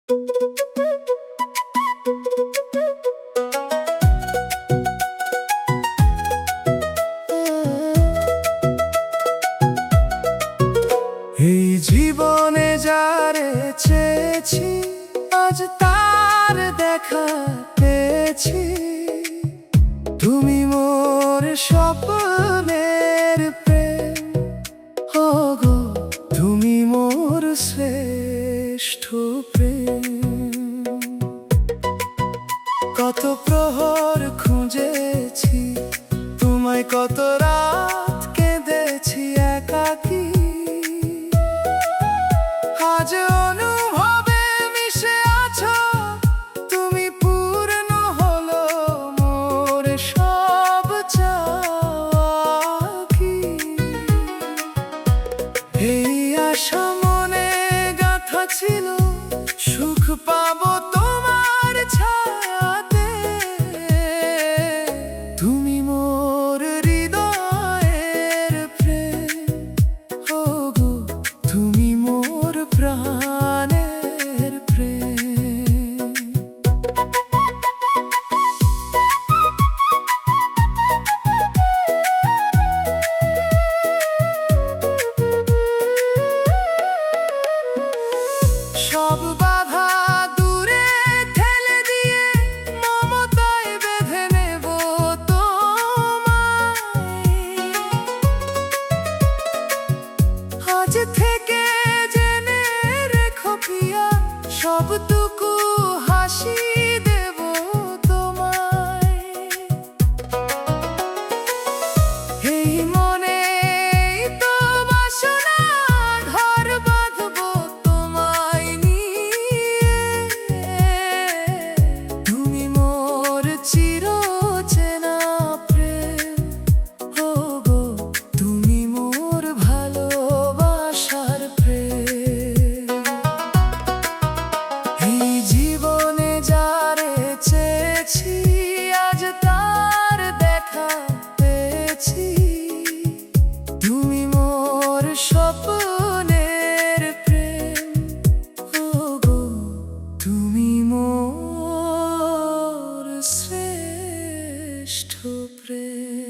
এই জীবনে যারে চেয়েছি আজ তার দেখা পেয়েছি। তুমি মোর স্বপ্নের প্রেম, ও গো তুমি মোর শ্রেষ্ঠ প্রেম। কত প্রহর খুঁজেছি তোমায়, কত রাত কেঁদেছি একাকী। আজ অনুভবে মিশে আছো তুমি, পূর্ণ হলো মোর সব চাওয়া কি। এই আশা মনে গাঁথা ছিল, সুখ পাবো তোমার ছায়াতে। তুমি মোর হৃদয়ের প্রেম, ও গো তুমি মোর প্রাণের প্রেম। সব বাধা দূরে ঠেলে দিয়ে মমতায় বেঁধে নেব তোমায়। আজ থেকে জেনে রেখো প্রিয়া, সবটুকু হাসি দেব তোমায়। এই মনে তো বাসনা, ঘর বাঁধবো তোমায় নিয়ে। তুমি মোর চিরচেনা প্রেম, ও গো তুমি মোর ভালোবাসার প্রেম। এই জীবনে যারে চেয়েছি আজ তার দেখা পেয়েছি। তুমি মোর স্বপ্নের প্রেম, ও গো তুমি মোর শ্রেষ্ঠ প্রেম।